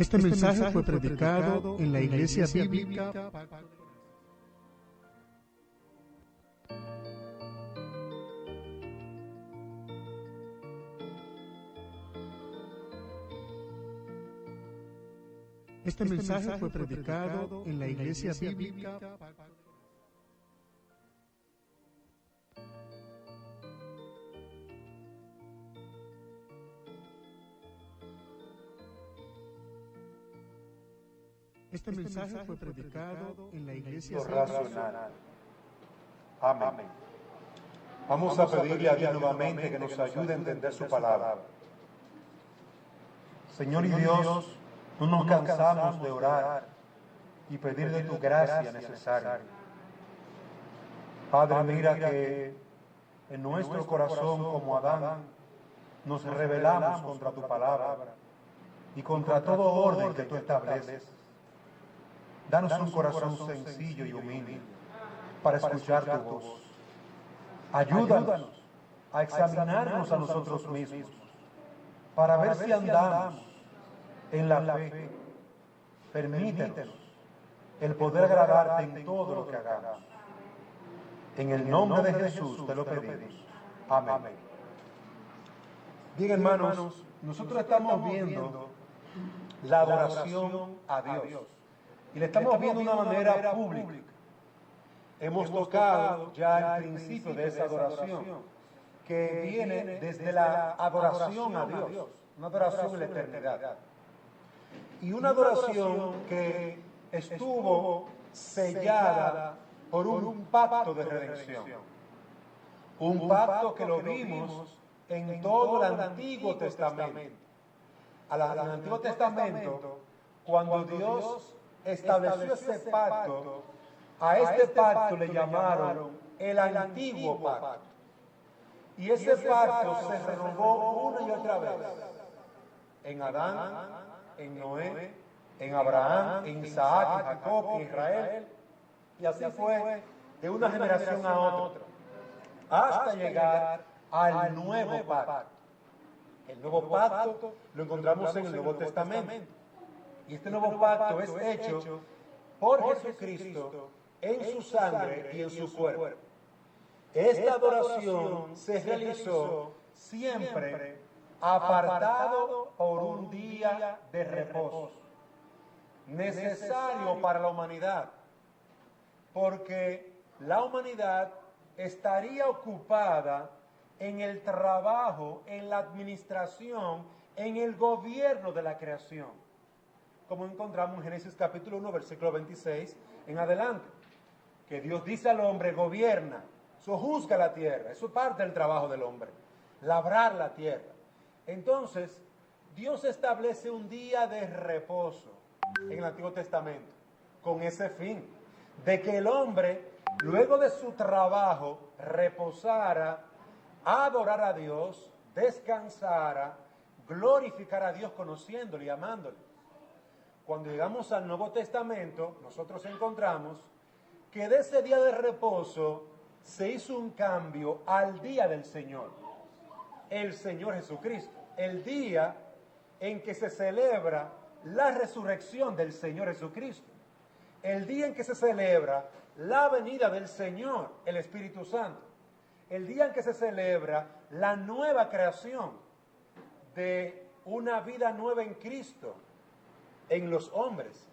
Este mensaje fue predicado en la Iglesia Bíblica. Este mensaje fue predicado en la Iglesia Bíblica. Este mensaje fue predicado en la Iglesia racional. Amén. Vamos a pedirle a Dios nuevamente que nos ayude a entender su palabra. Señor y Dios, no nos cansamos de orar y pedir de tu gracia necesaria. Padre, mira que en nuestro corazón, como Adán, nos rebelamos contra tu palabra y contra todo orden que tú estableces. Danos un corazón sencillo y humilde para escuchar tu voz. Ayúdanos a examinarnos a nosotros mismos para ver si andamos en la fe. Permítenos el poder agradarte en todo lo que hagamos. En el nombre de Jesús te lo pedimos. Amén. Bien, hermanos, nosotros estamos viendo la adoración a Dios. Y le estamos viendo de una manera pública. Hemos tocado ya el principio de esa adoración, que viene desde la adoración a Dios, una adoración en la eternidad. Y una adoración que estuvo sellada por un pacto de redención. Un pacto que lo vimos en todo el Antiguo Testamento. En el Antiguo Testamento, cuando Dios estableció ese pacto, a este pacto le llamaron el Antiguo Pacto. Y ese pacto se renovó una y otra vez. En Adán, en Noé, en Abraham, en Isaac, en Jacob, en Israel. Y así fue de una generación a otra, hasta llegar al nuevo pacto. El nuevo pacto lo encontramos en el Nuevo Testamento. Y este nuevo pacto es hecho por Jesucristo en su sangre y en su cuerpo. Esta adoración se realizó siempre apartado por un día de reposo, necesario para la humanidad, porque la humanidad estaría ocupada en el trabajo, en la administración, en el gobierno de la creación, como encontramos en Génesis capítulo 1, versículo 26 en adelante, que Dios dice al hombre: gobierna, sojuzga la tierra. Eso es parte del trabajo del hombre, labrar la tierra. Entonces, Dios establece un día de reposo en el Antiguo Testamento, con ese fin, de que el hombre, luego de su trabajo, reposara, adorara a Dios, descansara, glorificara a Dios conociéndole y amándole. Cuando llegamos al Nuevo Testamento, nosotros encontramos que de ese día de reposo se hizo un cambio al día del Señor, el Señor Jesucristo, el día en que se celebra la resurrección del Señor Jesucristo, el día en que se celebra la venida del Señor, el Espíritu Santo, el día en que se celebra la nueva creación de una vida nueva en Cristo, en los hombres.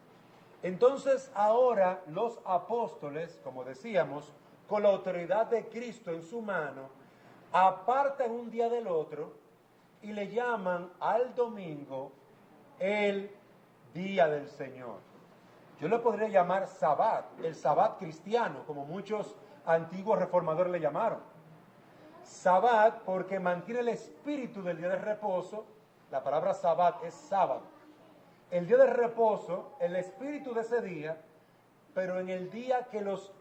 Entonces ahora los apóstoles, como decíamos, con la autoridad de Cristo en su mano, apartan un día del otro y le llaman al domingo el día del Señor. Yo le podría llamar Sabbat, el Sabbat cristiano, como muchos antiguos reformadores le llamaron. Sabbat porque mantiene el espíritu del día de reposo. La palabra Sabbat es sábado. El día de reposo, el espíritu de ese día, pero en el día que los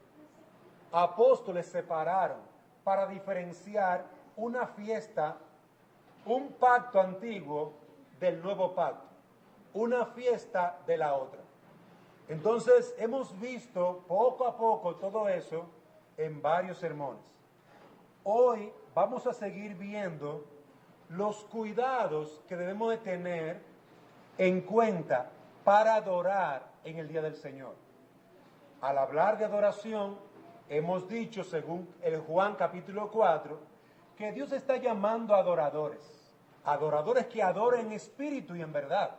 apóstoles separaron para diferenciar una fiesta, un pacto antiguo del nuevo pacto, una fiesta de la otra. Entonces hemos visto poco a poco todo eso en varios sermones. Hoy vamos a seguir viendo los cuidados que debemos de tener en cuenta para adorar en el día del Señor. Al hablar de adoración, hemos dicho, según el Juan capítulo 4, que Dios está llamando a adoradores. Adoradores que adoren en espíritu y en verdad,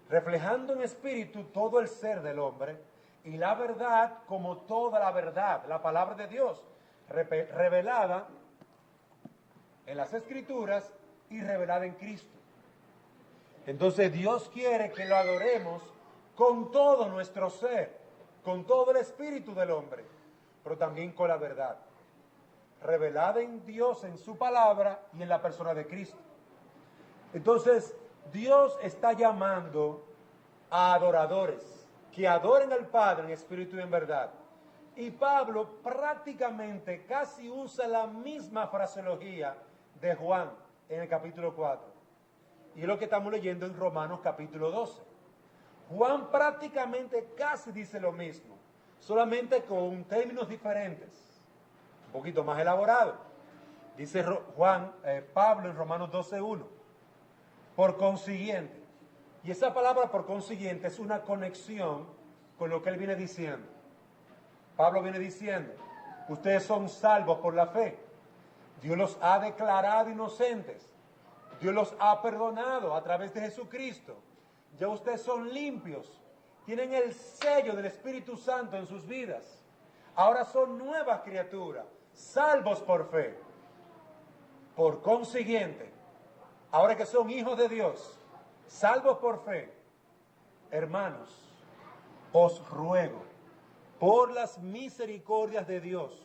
reflejando en espíritu todo el ser del hombre y la verdad como toda la verdad, la palabra de Dios, revelada en las Escrituras y revelada en Cristo. Entonces Dios quiere que lo adoremos con todo nuestro ser, con todo el espíritu del hombre, pero también con la verdad, revelada en Dios, en su palabra y en la persona de Cristo. Entonces, Dios está llamando a adoradores que adoren al Padre en espíritu y en verdad. Y Pablo prácticamente casi usa la misma fraseología de Juan en el capítulo 4. Y es lo que estamos leyendo en Romanos capítulo 12. Juan prácticamente casi dice lo mismo, solamente con términos diferentes, un poquito más elaborado. Dice Pablo en Romanos 12:1, por consiguiente. Y esa palabra por consiguiente es una conexión con lo que él viene diciendo. Pablo viene diciendo, ustedes son salvos por la fe. Dios los ha declarado inocentes. Dios los ha perdonado a través de Jesucristo. Ya ustedes son limpios. Tienen el sello del Espíritu Santo en sus vidas. Ahora son nuevas criaturas, salvos por fe. Por consiguiente, ahora que son hijos de Dios, salvos por fe, hermanos, os ruego, por las misericordias de Dios,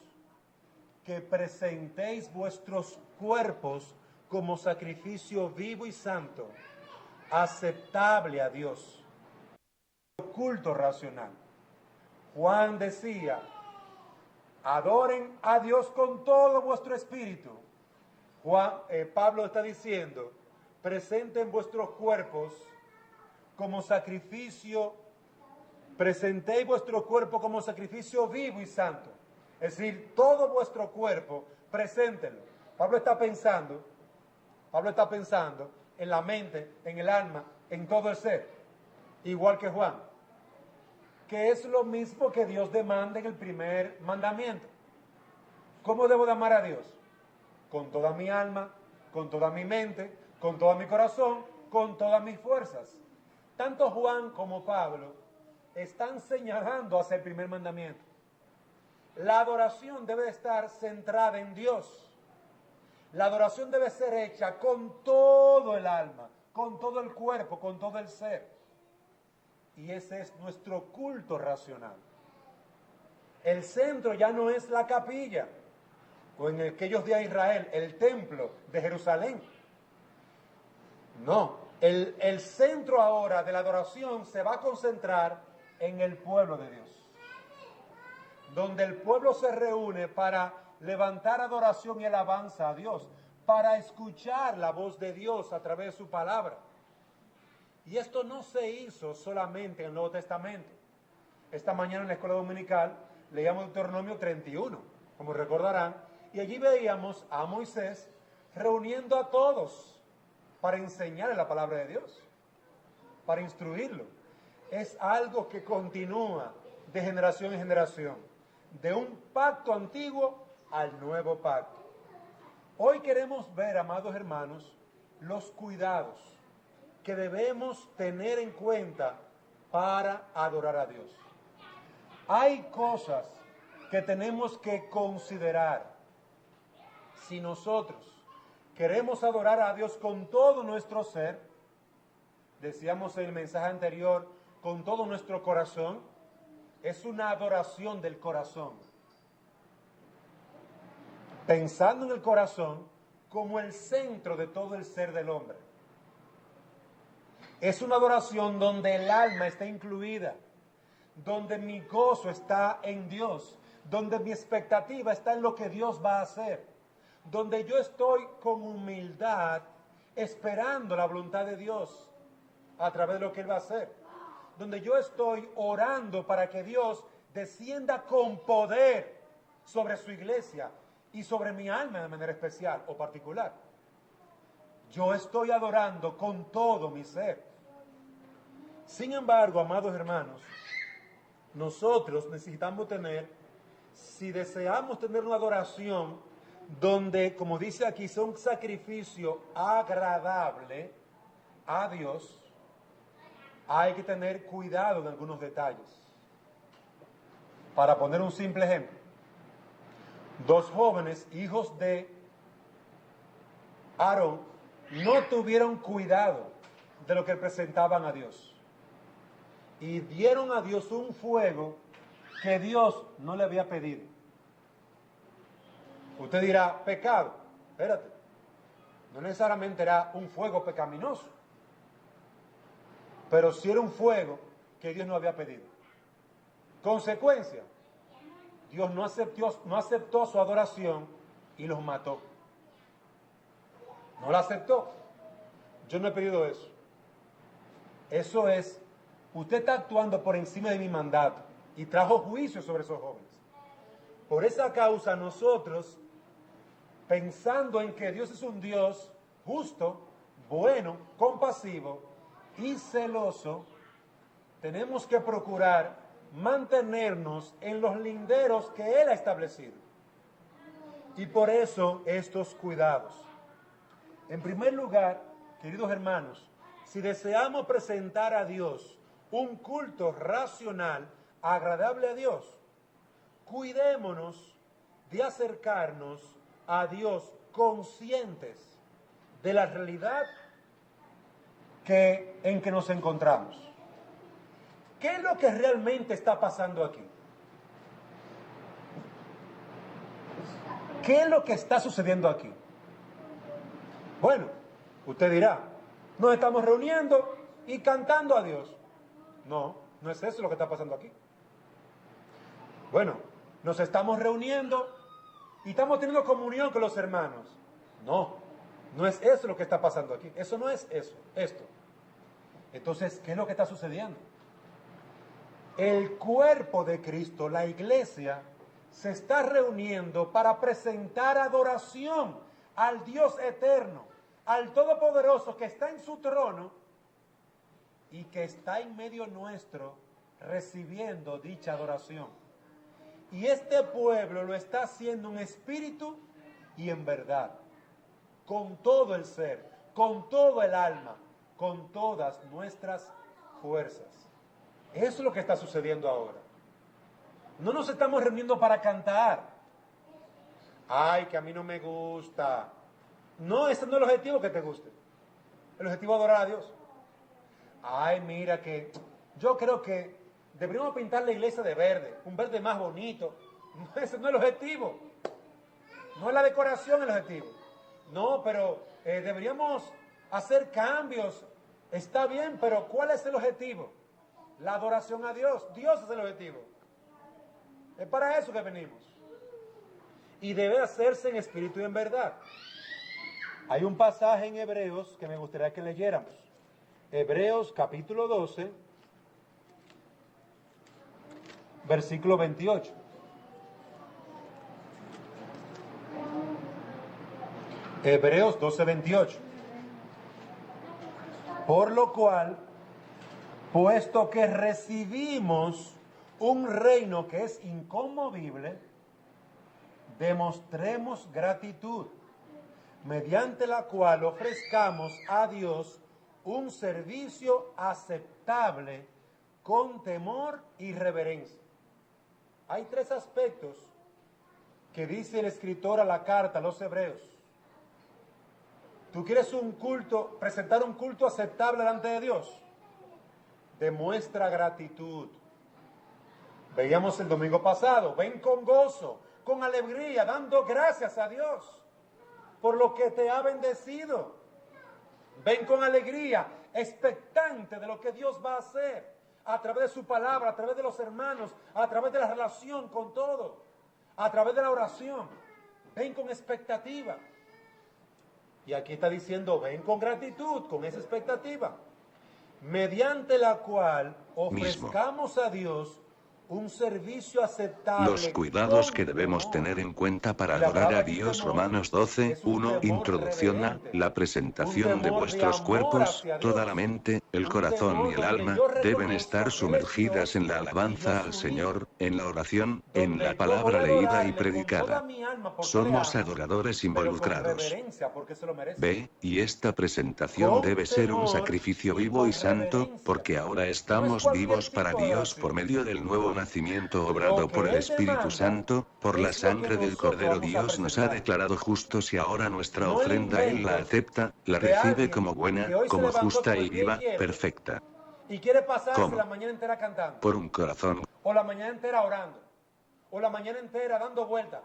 que presentéis vuestros cuerpos como sacrificio vivo y santo, aceptable a Dios, culto racional. Juan decía, adoren a Dios con todo vuestro espíritu. Pablo está diciendo, presenten vuestros cuerpos como sacrificio, presentéis vuestro cuerpo como sacrificio vivo y santo. Es decir, todo vuestro cuerpo, preséntenlo. Pablo está pensando en la mente, en el alma, en todo el ser, igual que Juan, que es lo mismo que Dios demanda en el primer mandamiento. ¿Cómo debo de amar a Dios? Con toda mi alma, con toda mi mente, con todo mi corazón, con todas mis fuerzas. Tanto Juan como Pablo están señalando hacia el primer mandamiento. La adoración debe estar centrada en Dios. La adoración debe ser hecha con todo el alma, con todo el cuerpo, con todo el ser. Y ese es nuestro culto racional. El centro ya no es la capilla, o en aquellos días de Israel, el templo de Jerusalén. No, el centro ahora de la adoración se va a concentrar en el pueblo de Dios, donde el pueblo se reúne para levantar adoración y alabanza a Dios, para escuchar la voz de Dios a través de su palabra. Y esto no se hizo solamente en el Nuevo Testamento. Esta mañana en la escuela dominical leíamos Deuteronomio 31, como recordarán, y allí veíamos a Moisés reuniendo a todos para enseñarle la palabra de Dios, para instruirlo. Es algo que continúa de generación en generación, de un pacto antiguo al nuevo pacto. Hoy queremos ver, amados hermanos, los cuidados que debemos tener en cuenta para adorar a Dios. Hay cosas que tenemos que considerar. Si nosotros queremos adorar a Dios con todo nuestro ser, decíamos en el mensaje anterior, con todo nuestro corazón, es una adoración del corazón. Pensando en el corazón como el centro de todo el ser del hombre. Es una adoración donde el alma está incluida, donde mi gozo está en Dios, donde mi expectativa está en lo que Dios va a hacer, donde yo estoy con humildad esperando la voluntad de Dios a través de lo que Él va a hacer, donde yo estoy orando para que Dios descienda con poder sobre su iglesia y sobre mi alma de manera especial o particular. Yo estoy adorando con todo mi ser. Sin embargo, amados hermanos, nosotros necesitamos tener, si deseamos tener una adoración donde, como dice aquí, sea un sacrificio agradable a Dios, hay que tener cuidado en algunos detalles. Para poner un simple ejemplo, 2 jóvenes, hijos de Aarón, no tuvieron cuidado de lo que presentaban a Dios. Y dieron a Dios un fuego que Dios no le había pedido. Usted dirá, pecado. Espérate, no necesariamente era un fuego pecaminoso, pero sí era un fuego que Dios no había pedido. Consecuencia, Dios no aceptó su adoración y los mató. No la aceptó. Yo no he pedido eso. Eso es, usted está actuando por encima de mi mandato y trajo juicio sobre esos jóvenes. Por esa causa nosotros, pensando en que Dios es un Dios justo, bueno, compasivo y celoso, tenemos que procurar mantenernos en los linderos que Él ha establecido. Y por eso estos cuidados. En primer lugar, queridos hermanos, si deseamos presentar a Dios un culto racional, agradable a Dios, cuidémonos de acercarnos a Dios conscientes de la realidad en que nos encontramos. ¿Qué es lo que realmente está pasando aquí? ¿Qué es lo que está sucediendo aquí? Bueno, usted dirá, nos estamos reuniendo y cantando a Dios. No, no es eso lo que está pasando aquí. Bueno, nos estamos reuniendo y estamos teniendo comunión con los hermanos. No, no es eso lo que está pasando aquí. Eso no es eso, esto. Entonces, ¿qué es lo que está sucediendo? El cuerpo de Cristo, la iglesia, se está reuniendo para presentar adoración al Dios eterno, al Todopoderoso que está en su trono y que está en medio nuestro recibiendo dicha adoración. Y este pueblo lo está haciendo en espíritu y en verdad, con todo el ser, con todo el alma, con todas nuestras fuerzas. Eso es lo que está sucediendo ahora. No nos estamos reuniendo para cantar. Ay, que a mí no me gusta. No, ese no es el objetivo, que te guste. El objetivo es adorar a Dios. Ay, mira que yo creo que deberíamos pintar la iglesia de verde, un verde más bonito. No, ese no es el objetivo. No es la decoración el objetivo. No, pero deberíamos hacer cambios. Está bien, pero ¿cuál es el objetivo? La adoración a Dios. Dios es el objetivo. Es para eso que venimos. Y debe hacerse en espíritu y en verdad. Hay un pasaje en Hebreos que me gustaría que leyéramos. Hebreos capítulo 12, versículo 28. Hebreos 12, 28. Por lo cual, puesto que recibimos un reino que es inconmovible, demostremos gratitud, mediante la cual ofrezcamos a Dios un servicio aceptable con temor y reverencia. Hay 3 aspectos que dice el escritor a la carta a los hebreos. ¿Tú quieres un culto, presentar un culto aceptable delante de Dios? Demuestra gratitud. Veíamos el domingo pasado, ven con gozo, con alegría, dando gracias a Dios por lo que te ha bendecido. Ven con alegría, expectante de lo que Dios va a hacer a través de su palabra, a través de los hermanos, a través de la relación con todo, a través de la oración. Ven con expectativa. Y aquí está diciendo, ven con gratitud, con esa expectativa, mediante la cual ofrezcamos a Dios un servicio aceptable. Los cuidados con que debemos temor. tener en cuenta para La adorar palabra a aquí Dios. temor Romanos 12, es un 1. temor Introducción a reverente, la un presentación de temor de vuestros amor cuerpos. hacia Toda Dios, la mente, el un corazón y temor el donde alma yo deben reconozco estar que Él es sumergidas Dios en la y alabanza yo al su Señor, hijo, en la oración, en donde la yo voy palabra a leída y adorarle con toda predicada. mi alma porque le Somos amo, adoradores pero con involucrados. reverencia porque se lo merece. B. Y esta presentación Con debe ser un temor sacrificio y vivo y con santo, reverencia. porque ahora No es estamos cualquier vivos para tipo de Dios por adoración. medio del nuevo nacimiento Lo obrado por el que Él Espíritu demanda Santo, por la es lo que sangre del nosotros Cordero. vamos a Dios nos ha presentar. declarado justos y ahora nuestra No el ofrenda Él la invento acepta, la de recibe alguien como buena, que hoy se como levantó justa con el y pie viva, izquierdo perfecta. y quiere pasarse ¿Cómo? la mañana entera cantando, Por un corazón. o la mañana entera orando, o la mañana entera dando vueltas.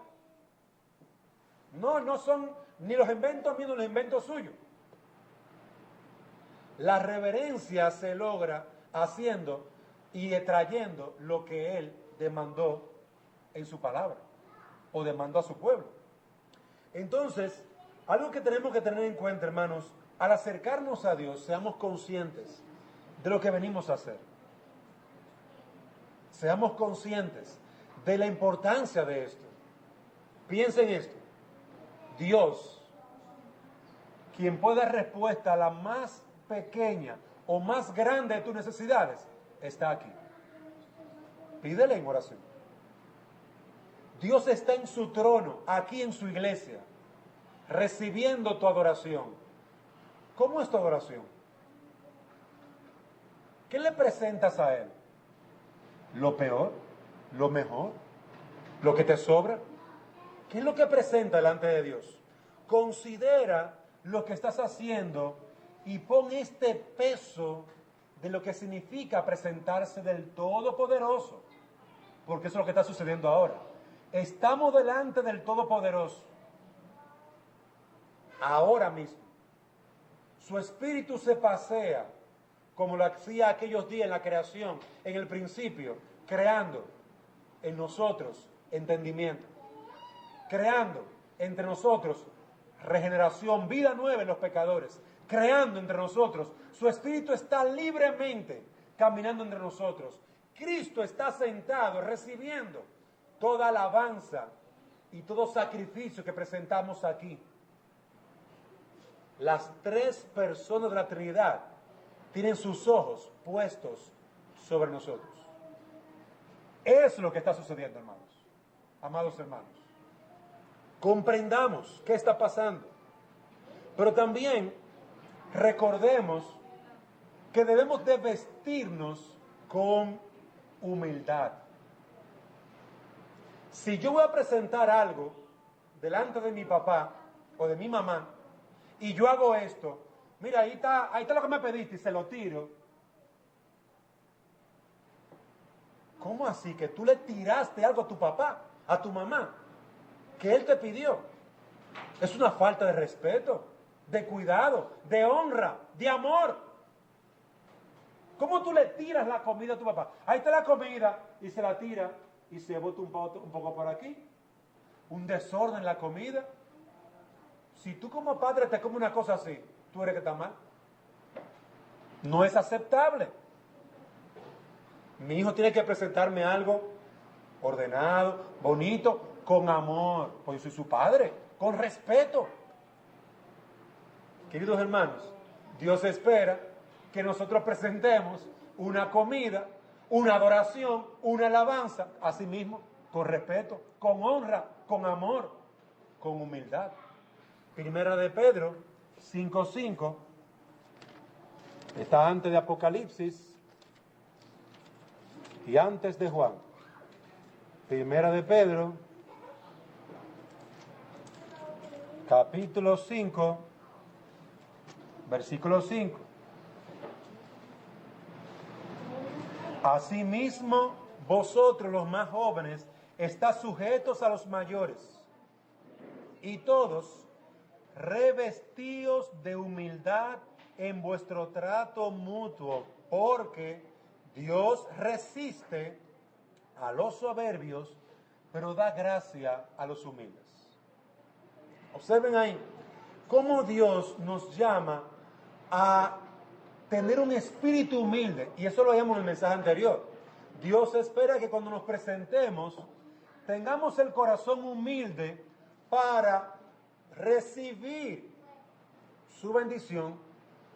No son ni los inventos míos ni los inventos suyos. La reverencia se logra haciendo y trayendo lo que Él demandó en su palabra, o demandó a su pueblo. Entonces, algo que tenemos que tener en cuenta, hermanos, al acercarnos a Dios, seamos conscientes de lo que venimos a hacer. Seamos conscientes de la importancia de esto. Piensen esto. Dios, quien puede dar respuesta a la más pequeña o más grande de tus necesidades, está aquí. Pídele en oración. Dios está en su trono, aquí en su iglesia, recibiendo tu adoración. ¿Cómo es tu adoración? ¿Qué le presentas a Él? ¿Lo peor? ¿Lo mejor? ¿Lo que te sobra? ¿Qué es lo que presenta delante de Dios? Considera lo que estás haciendo y pon este peso de lo que significa presentarse del Todopoderoso, porque eso es lo que está sucediendo ahora. Estamos delante del Todopoderoso, ahora mismo. Su espíritu se pasea, como lo hacía aquellos días en la creación, en el principio, creando en nosotros entendimiento, creando entre nosotros regeneración, vida nueva en los pecadores, creando entre nosotros. Su espíritu está libremente caminando entre nosotros. Cristo está sentado recibiendo toda alabanza y todo sacrificio que presentamos aquí. Las tres personas de la Trinidad tienen sus ojos puestos sobre nosotros. Es lo que está sucediendo, hermanos. Amados hermanos. Comprendamos qué está pasando. Pero también recordemos que debemos de vestirnos con humildad. Si yo voy a presentar algo delante de mi papá o de mi mamá y yo hago esto, mira, ahí está lo que me pediste y se lo tiro. ¿Cómo así? Que tú le tiraste algo a tu papá, a tu mamá, que él te pidió. Es una falta de respeto, de cuidado, de honra, de amor. ¿Cómo tú le tiras la comida a tu papá? Ahí está la comida y se la tira y se bota un poco por aquí. Un desorden en la comida. Si tú como padre te comes una cosa así, tú eres que está mal. No es aceptable. Mi hijo tiene que presentarme algo ordenado, bonito, con amor, pues yo soy su padre, con respeto. Queridos hermanos, Dios espera que nosotros presentemos una comida, una adoración, una alabanza, así mismo, con respeto, con honra, con amor, con humildad. Primera de Pedro 5:5, está antes de Apocalipsis y antes de Juan. Primera de Pedro, capítulo 5, versículo 5. Asimismo, vosotros los más jóvenes, estáis sujetos a los mayores, y todos revestíos de humildad en vuestro trato mutuo, porque Dios resiste a los soberbios, pero da gracia a los humildes. Observen ahí cómo Dios nos llama a tener un espíritu humilde, y eso lo veíamos en el mensaje anterior. Dios espera que cuando nos presentemos tengamos el corazón humilde para recibir su bendición,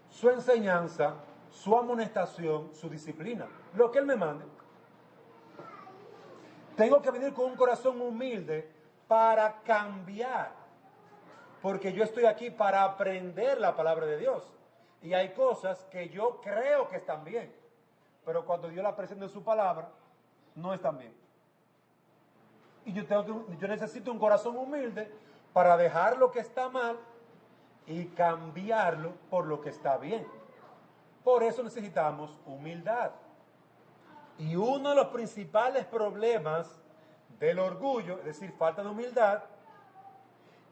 su enseñanza, su amonestación, su disciplina, lo que Él me mande. Tengo que venir con un corazón humilde para cambiar, porque yo estoy aquí para aprender la palabra de Dios. Y hay cosas que yo creo que están bien, pero cuando Dios la presenta en su palabra, no están bien. Y yo necesito un corazón humilde para dejar lo que está mal y cambiarlo por lo que está bien. Por eso necesitamos humildad. Y uno de los principales problemas del orgullo, es decir, falta de humildad,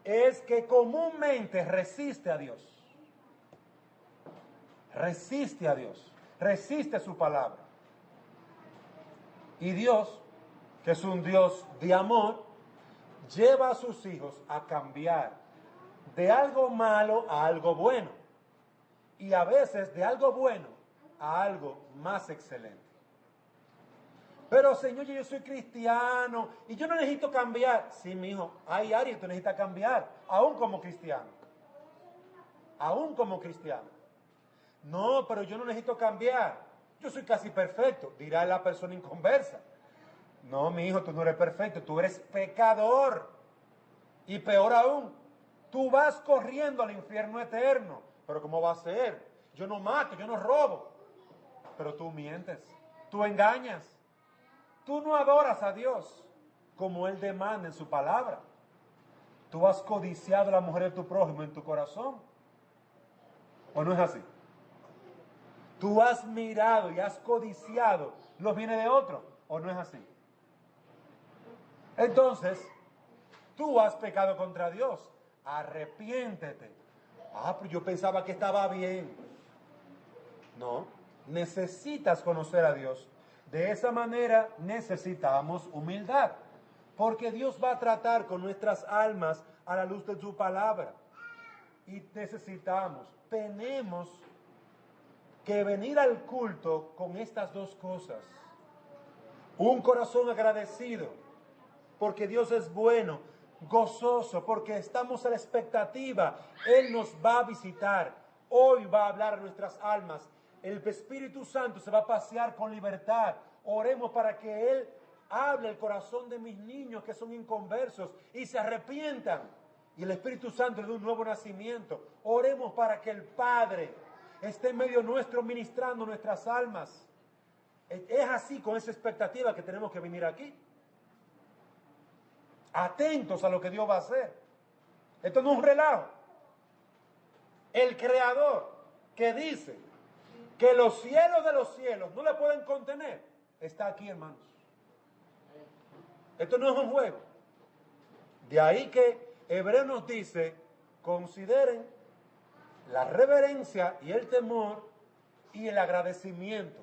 es que comúnmente resiste a Dios. Resiste a Dios, resiste su palabra. Y Dios, que es un Dios de amor, lleva a sus hijos a cambiar de algo malo a algo bueno. Y a veces de algo bueno a algo más excelente. Pero Señor, yo soy cristiano y yo no necesito cambiar. Sí, mi hijo, hay áreas que tú necesitas cambiar, aún como cristiano. Aún como cristiano. No, pero yo no necesito cambiar. Yo soy casi perfecto, dirá la persona inconversa. No, mi hijo, tú no eres perfecto, tú eres pecador. Y peor aún, tú vas corriendo al infierno eterno. Pero ¿cómo va a ser? Yo no mato, yo no robo. Pero tú mientes, tú engañas. Tú no adoras a Dios como Él demanda en su palabra. Tú has codiciado a la mujer de tu prójimo en tu corazón. ¿O no es así? Tú has mirado y has codiciado los bienes de otro. ¿O no es así? Entonces, tú has pecado contra Dios. Arrepiéntete. Ah, pero yo pensaba que estaba bien. No, necesitas conocer a Dios. De esa manera necesitamos humildad, porque Dios va a tratar con nuestras almas a la luz de su palabra. Y tenemos que venir al culto con estas dos cosas. Un corazón agradecido, porque Dios es bueno, gozoso, porque estamos a la expectativa. Él nos va a visitar, hoy va a hablar a nuestras almas. El Espíritu Santo se va a pasear con libertad. Oremos para que Él hable el corazón de mis niños que son inconversos y se arrepientan. Y el Espíritu Santo le dé un nuevo nacimiento. Oremos para que el Padre esté en medio nuestro ministrando nuestras almas. Es así, con esa expectativa que tenemos que venir aquí. Atentos a lo que Dios va a hacer. Esto no es un relajo. El Creador que dice que los cielos de los cielos no le pueden contener, está aquí, hermanos. Esto no es un juego. De ahí que Hebreos nos dice, consideren la reverencia y el temor y el agradecimiento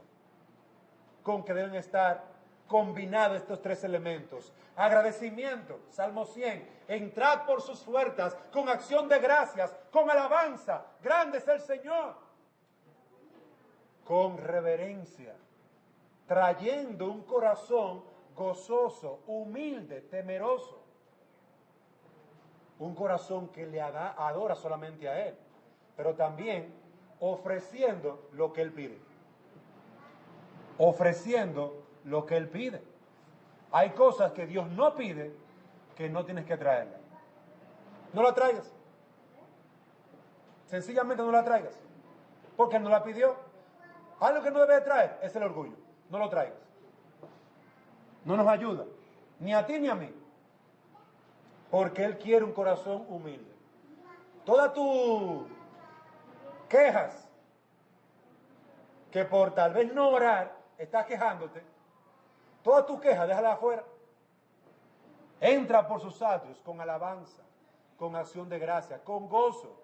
con que deben estar combinados estos tres elementos. Agradecimiento, Salmo 100, entrad por sus puertas con acción de gracias, con alabanza, grande es el Señor. Con reverencia, trayendo un corazón gozoso, humilde, temeroso. Un corazón que le adora solamente a Él, pero también ofreciendo lo que Él pide. Ofreciendo lo que Él pide. Hay cosas que Dios no pide que no tienes que traerla. No la traigas. Sencillamente no la traigas. Porque Él no la pidió. Algo que no debe traer es el orgullo. No lo traigas. No nos ayuda. Ni a ti ni a mí. Porque Él quiere un corazón humilde. Todas tus quejas, que por tal vez no orar, estás quejándote. Todas tus quejas, déjalas afuera. Entra por sus atrios con alabanza, con acción de gracia, con gozo.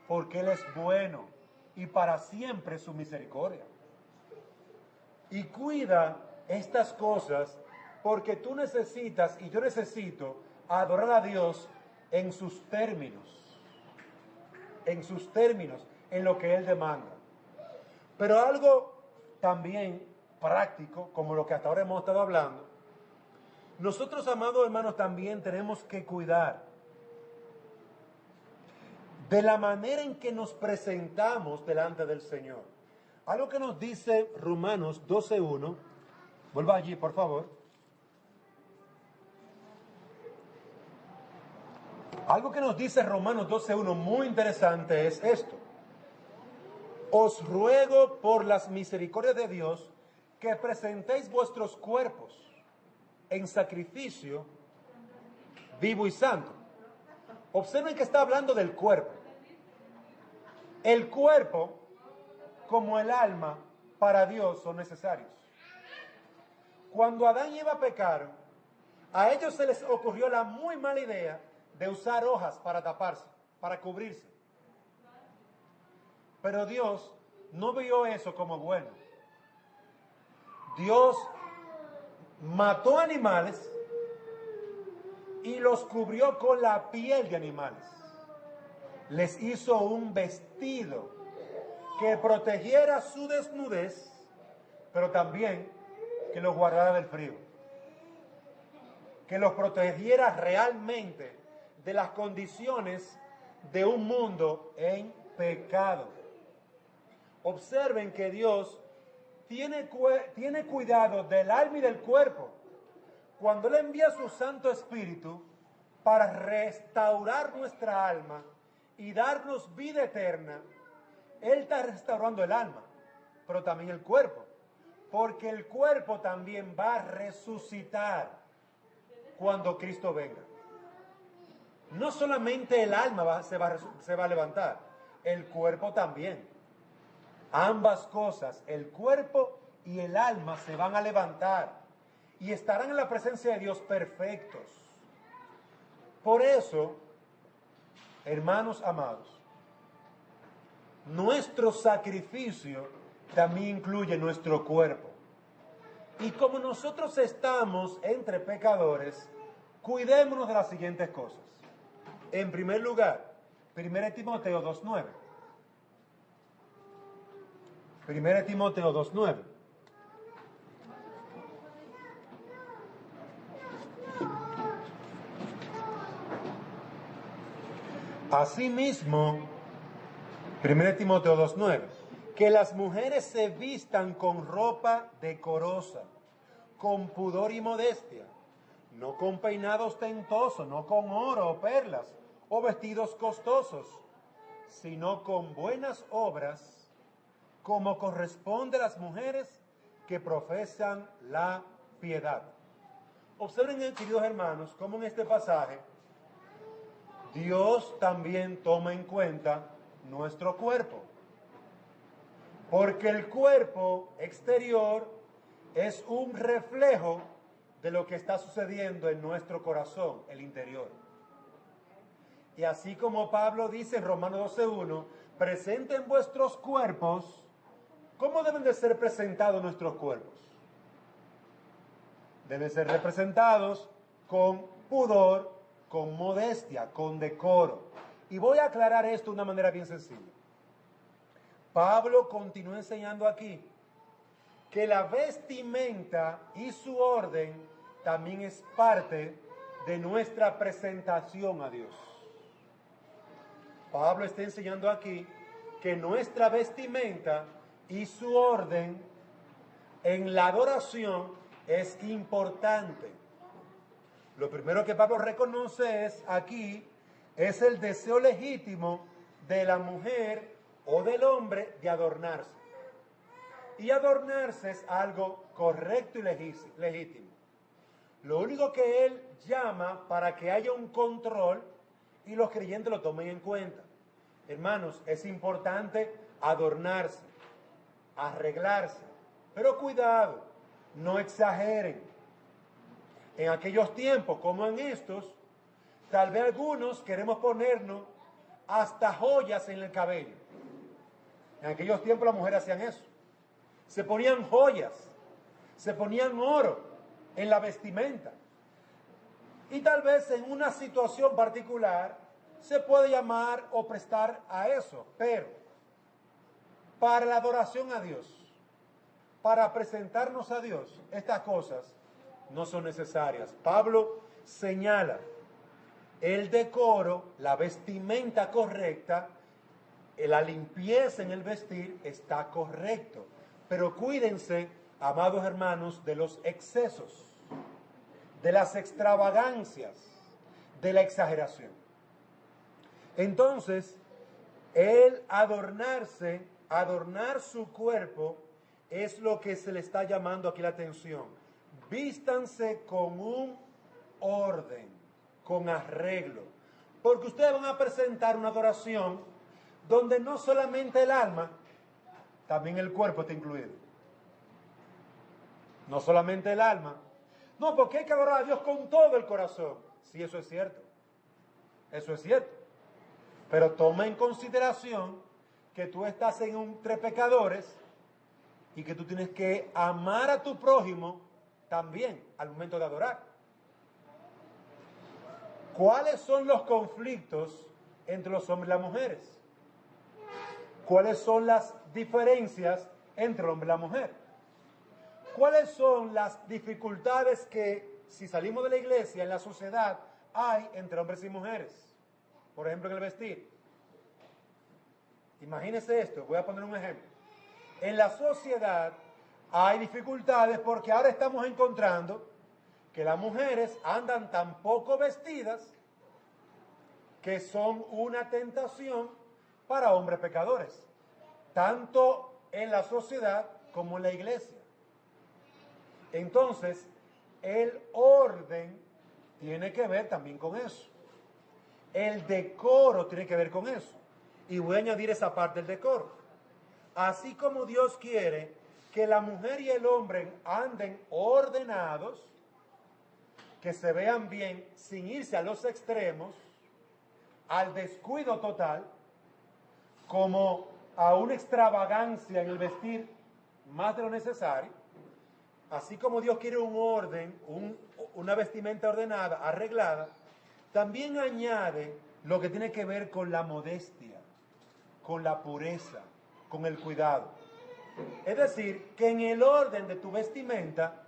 Porque Él es bueno y para siempre su misericordia. Y cuida estas cosas porque tú necesitas y yo necesito adorar a Dios en sus términos. En sus términos, en lo que Él demanda. Pero algo también práctico, como lo que hasta ahora hemos estado hablando, nosotros, amados hermanos, también tenemos que cuidar de la manera en que nos presentamos delante del Señor. Algo que nos dice Romanos 12:1, vuelva allí, por favor. Algo que nos dice Romanos 12:1 muy interesante es esto. Os ruego por las misericordias de Dios que presentéis vuestros cuerpos en sacrificio vivo y santo. Observen que está hablando del cuerpo. El cuerpo, como el alma, para Dios son necesarios. Cuando Adán y Eva pecaron, a ellos se les ocurrió la muy mala idea de usar hojas para taparse, para cubrirse. Pero Dios no vio eso como bueno. Dios mató animales y los cubrió con la piel de animales. Les hizo un vestido que protegiera su desnudez, pero también que los guardara del frío. Que los protegiera realmente de las condiciones de un mundo en pecado. Observen que Dios tiene cuidado del alma y del cuerpo. Cuando Él envía su Santo Espíritu para restaurar nuestra alma y darnos vida eterna, Él está restaurando el alma, pero también el cuerpo, porque el cuerpo también va a resucitar cuando Cristo venga. No solamente el alma se va a levantar, el cuerpo también. Ambas cosas, el cuerpo y el alma, se van a levantar y estarán en la presencia de Dios perfectos. Por eso, hermanos amados, nuestro sacrificio también incluye nuestro cuerpo. Y como nosotros estamos entre pecadores, cuidémonos de las siguientes cosas. En primer lugar, 1 Timoteo 2:9. 1 Timoteo 2:9. Asimismo, 1 Timoteo 2:9, que las mujeres se vistan con ropa decorosa, con pudor y modestia, no con peinado ostentoso, no con oro o perlas o vestidos costosos, sino con buenas obras, como corresponde a las mujeres que profesan la piedad. Observen, queridos hermanos, cómo en este pasaje Dios también toma en cuenta nuestro cuerpo. Porque el cuerpo exterior es un reflejo de lo que está sucediendo en nuestro corazón, el interior. Y así como Pablo dice en Romanos 12:1, presenten vuestros cuerpos. ¿Cómo deben de ser presentados nuestros cuerpos? Deben ser representados con pudor, con modestia, con decoro. Y voy a aclarar esto de una manera bien sencilla. Pablo continúa enseñando aquí que la vestimenta y su orden también es parte de nuestra presentación a Dios. Pablo está enseñando aquí que nuestra vestimenta y su orden en la adoración es importante. Lo primero que Pablo reconoce es el deseo legítimo de la mujer o del hombre de adornarse. Y adornarse es algo correcto y legítimo. Lo único que él llama para que haya un control y los creyentes lo tomen en cuenta. Hermanos, es importante adornarse, arreglarse, pero cuidado, no exageren. En aquellos tiempos como en estos, tal vez algunos queremos ponernos hasta joyas en el cabello. En aquellos tiempos las mujeres hacían eso. Se ponían joyas, se ponían oro en la vestimenta. Y tal vez en una situación particular se puede llamar o prestar a eso, pero para la adoración a Dios, para presentarnos a Dios, estas cosas no son necesarias. Pablo señala el decoro, la vestimenta correcta, la limpieza en el vestir está correcto. Pero cuídense, amados hermanos, de los excesos, de las extravagancias, de la exageración. Entonces, el adornarse, adornar su cuerpo, es lo que se le está llamando aquí la atención. Vístanse con un orden, con arreglo, porque ustedes van a presentar una adoración donde no solamente el alma, también el cuerpo está incluido. No solamente el alma. No, porque hay que adorar a Dios con todo el corazón. Sí, eso es cierto. Eso es cierto. Pero toma en consideración que tú estás entre pecadores y que tú tienes que amar a tu prójimo también al momento de adorar. ¿Cuáles son los conflictos entre los hombres y las mujeres? ¿Cuáles son las diferencias entre el hombre y la mujer? ¿Cuáles son las dificultades que, si salimos de la iglesia, en la sociedad, hay entre hombres y mujeres? Por ejemplo, en el vestir. Imagínense esto, voy a poner un ejemplo. En la sociedad hay dificultades porque ahora estamos encontrando que las mujeres andan tan poco vestidas que son una tentación para hombres pecadores, tanto en la sociedad como en la iglesia. Entonces, el orden tiene que ver también con eso. El decoro tiene que ver con eso. Y voy a añadir esa parte del decoro. Así como Dios quiere que la mujer y el hombre anden ordenados, que se vean bien sin irse a los extremos, al descuido total, como a una extravagancia en el vestir más de lo necesario, así como Dios quiere un orden, una vestimenta ordenada, arreglada, también añade lo que tiene que ver con la modestia, con la pureza, con el cuidado. Es decir, que en el orden de tu vestimenta,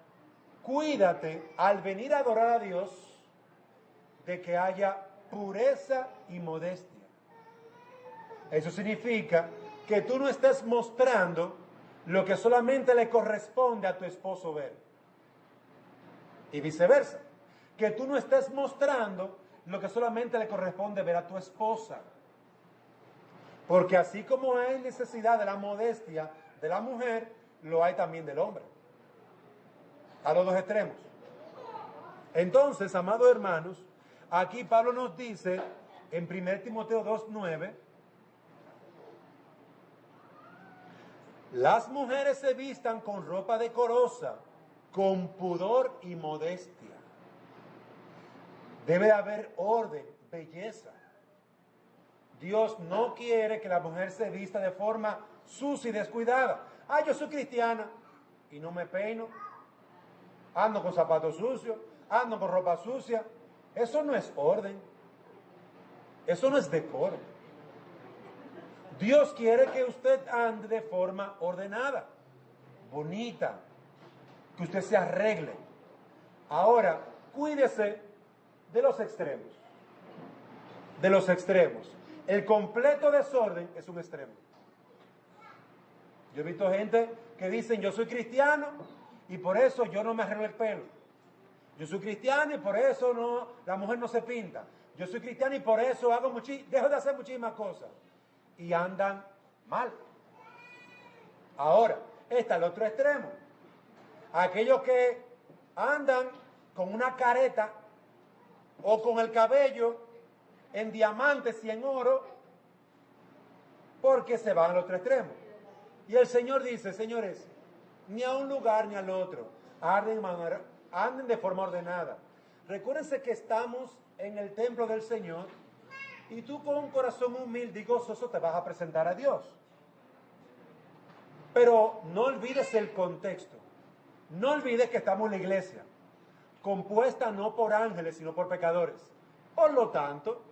cuídate al venir a adorar a Dios de que haya pureza y modestia. Eso significa que tú no estés mostrando lo que solamente le corresponde a tu esposo ver. Y viceversa. Que tú no estés mostrando lo que solamente le corresponde ver a tu esposa. Porque así como hay necesidad de la modestia de la mujer, lo hay también del hombre. A los dos extremos. Entonces, amados hermanos, aquí Pablo nos dice en 1 Timoteo 2:9, las mujeres se vistan con ropa decorosa, con pudor y modestia. Debe haber orden, belleza. Dios no quiere que la mujer se vista de forma sucia y descuidada. Ah, yo soy cristiana y no me peino. Ando con zapatos sucios, ando con ropa sucia. Eso no es orden. Eso no es decoro. Dios quiere que usted ande de forma ordenada, bonita, que usted se arregle. Ahora, cuídese de los extremos. De los extremos. El completo desorden es un extremo. Yo he visto gente que dicen, yo soy cristiano y por eso yo no me arreglo el pelo. Yo soy cristiano y por eso no, la mujer no se pinta. Yo soy cristiano y por eso dejo de hacer muchísimas cosas. Y andan mal. Ahora, está el otro extremo. Aquellos que andan con una careta o con el cabello en diamantes y en oro, porque se van al otro extremo. Y el Señor dice, señores, ni a un lugar ni al otro, anden de forma ordenada. Recuérdense que estamos en el templo del Señor y tú con un corazón humilde y gozoso te vas a presentar a Dios. Pero no olvides el contexto. No olvides que estamos en la iglesia, compuesta no por ángeles, sino por pecadores. Por lo tanto,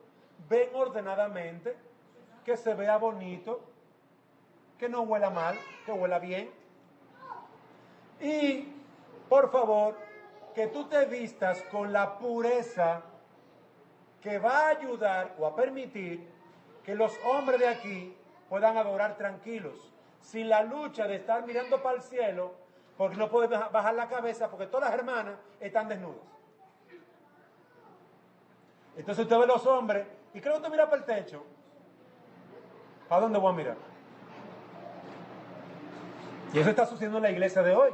ven ordenadamente, que se vea bonito, que no huela mal, que huela bien. Y, por favor, que tú te vistas con la pureza que va a ayudar o a permitir que los hombres de aquí puedan adorar tranquilos, sin la lucha de estar mirando para el cielo, porque no pueden bajar la cabeza, porque todas las hermanas están desnudas. Entonces usted ve los hombres, y creo que usted mira para el techo. ¿Para dónde voy a mirar? Y eso está sucediendo en la iglesia de hoy.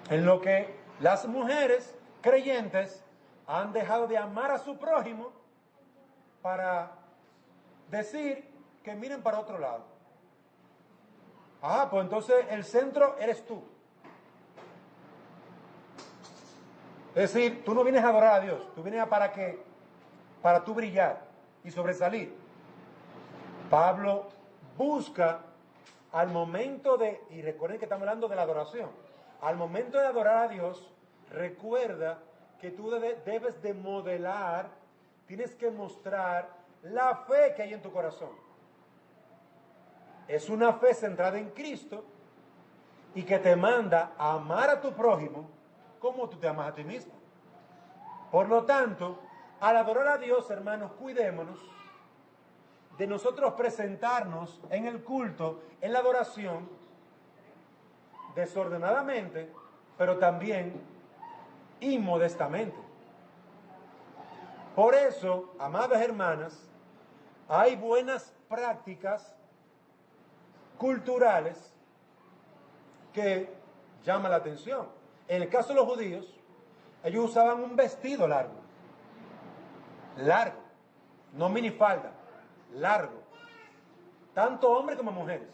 En lo que las mujeres creyentes han dejado de amar a su prójimo para decir que miren para otro lado. Ah, pues entonces el centro eres tú. Es decir, tú no vienes a adorar a Dios, tú vienes para qué, para tú brillar y sobresalir. Pablo busca al momento de, y recuerden que estamos hablando de la adoración, al momento de adorar a Dios, recuerda que tú debes de modelar, tienes que mostrar la fe que hay en tu corazón. Es una fe centrada en Cristo y que te manda a amar a tu prójimo como tú te amas a ti mismo. Por lo tanto, al adorar a Dios, hermanos, cuidémonos de nosotros presentarnos en el culto, en la adoración, desordenadamente, pero también inmodestamente. Por eso, amadas hermanas, hay buenas prácticas culturales que llaman la atención. En el caso de los judíos, ellos usaban un vestido largo, no minifalda, largo, tanto hombres como mujeres.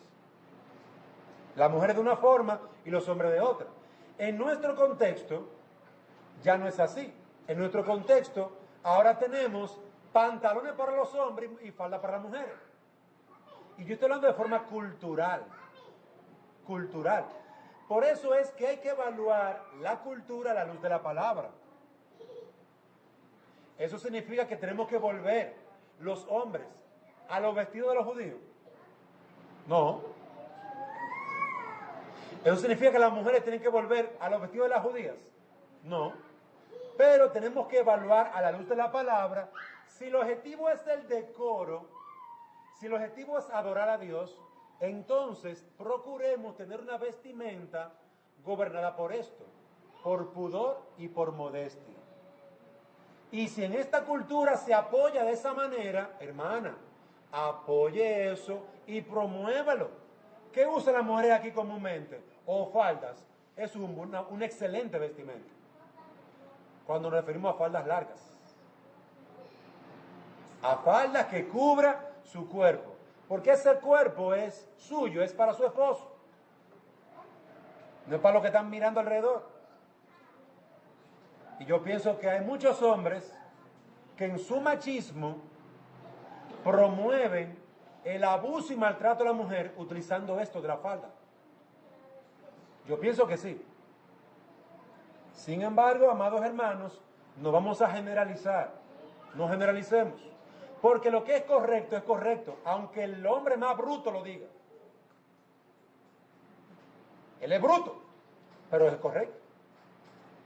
Las mujeres de una forma y los hombres de otra. En nuestro contexto ya no es así. En nuestro contexto ahora tenemos pantalones para los hombres y falda para las mujeres. Y yo estoy hablando de forma cultural. Por eso es que hay que evaluar la cultura a la luz de la palabra. Eso significa que tenemos que volver los hombres a los vestidos de los judíos. No. ¿Eso significa que las mujeres tienen que volver a los vestidos de las judías? No. Pero tenemos que evaluar a la luz de la palabra si el objetivo es el decoro, si el objetivo es adorar a Dios, entonces procuremos tener una vestimenta gobernada por esto, por pudor y por modestia. Y si en esta cultura se apoya de esa manera, hermana, apoye eso y promuévalo. ¿Qué usan las mujeres aquí comúnmente? O faldas. Es un excelente vestimenta. Cuando nos referimos a faldas largas. A faldas que cubra su cuerpo. Porque ese cuerpo es suyo, es para su esposo. No es para los que están mirando alrededor. Y yo pienso que hay muchos hombres que en su machismo promueven el abuso y maltrato a la mujer utilizando esto de la falda. Yo pienso que sí. Sin embargo, amados hermanos, no vamos a generalizar. No generalicemos. Porque lo que es correcto, aunque el hombre más bruto lo diga. Él es bruto, pero es correcto.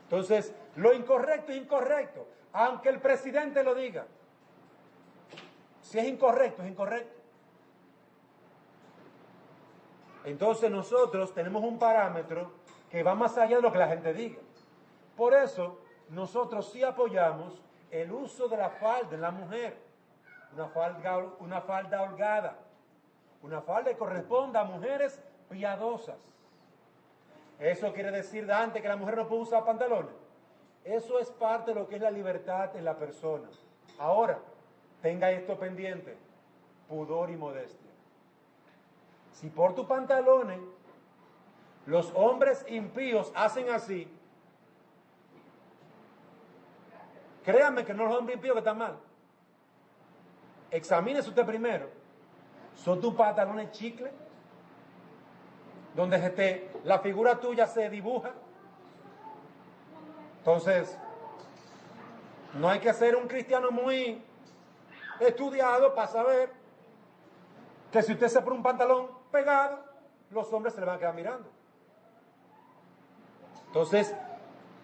Entonces, lo incorrecto es incorrecto, aunque el presidente lo diga. Si es incorrecto, es incorrecto. Entonces nosotros tenemos un parámetro que va más allá de lo que la gente diga. Por eso, nosotros sí apoyamos el uso de la falda en la mujer. Una falda holgada. Una falda que corresponda a mujeres piadosas. Eso quiere decir, Dante, que la mujer no puede usar pantalones. Eso es parte de lo que es la libertad en la persona. Ahora, tenga esto pendiente, pudor y modestia. Si por tus pantalones los hombres impíos hacen así, créanme que no los hombres impíos que están mal. Examínese usted primero. ¿Son tus pantalones chicle? Donde la figura tuya se dibuja. Entonces, no hay que ser un cristiano muy estudiado para saber que si usted se pone un pantalón pegado, los hombres se le van a quedar mirando. Entonces,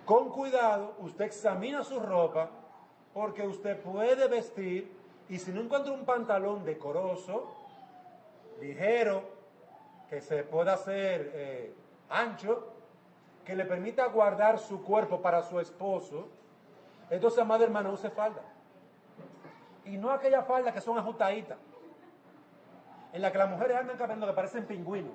con cuidado, usted examina su ropa, porque usted puede vestir, y si no encuentra un pantalón decoroso, ligero, que se pueda hacer ancho, que le permita guardar su cuerpo para su esposo, entonces, amada hermana, use falda. Y no aquellas faldas que son ajustaditas, en las que las mujeres andan caminando que parecen pingüinos,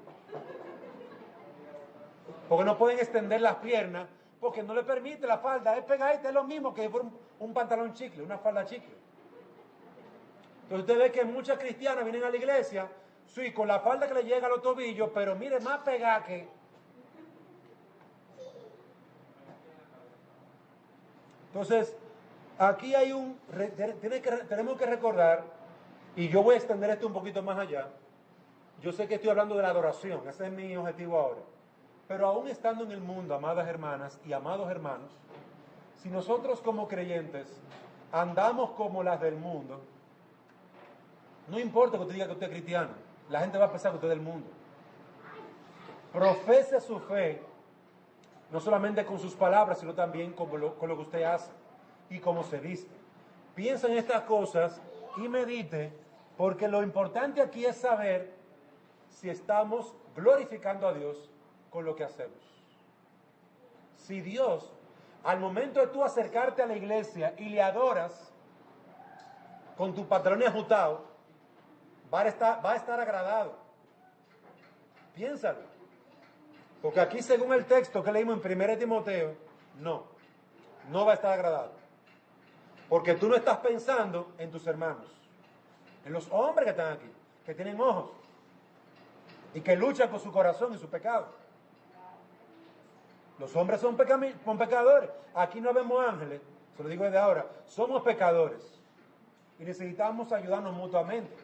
porque no pueden extender las piernas, porque no le permite la falda, es pegadita, es lo mismo que un pantalón chicle, una falda chicle. Entonces usted ve que muchas cristianas vienen a la iglesia, sí, con la falda que le llega a los tobillos, pero mire, más pegada que... Entonces, aquí hay tenemos que recordar, y yo voy a extender esto un poquito más allá. Yo sé que estoy hablando de la adoración, ese es mi objetivo ahora. Pero aún estando en el mundo, amadas hermanas y amados hermanos, si nosotros como creyentes andamos como las del mundo, no importa que usted diga que usted es cristiano, la gente va a pensar que usted es del mundo. Profese su fe, no solamente con sus palabras, sino también con lo que usted hace y cómo se viste. Piensa en estas cosas y medite, porque lo importante aquí es saber si estamos glorificando a Dios con lo que hacemos. Si Dios, al momento de tú acercarte a la iglesia y le adoras con tu pantalón ajustado, va a estar agradado. Piénsalo. Porque aquí, según el texto que leímos en 1 Timoteo, no va a estar agradado. Porque tú no estás pensando en tus hermanos, en los hombres que están aquí, que tienen ojos y que luchan con su corazón y su pecado. Los hombres son pecadores. Aquí no vemos ángeles, se lo digo desde ahora, somos pecadores y necesitamos ayudarnos mutuamente.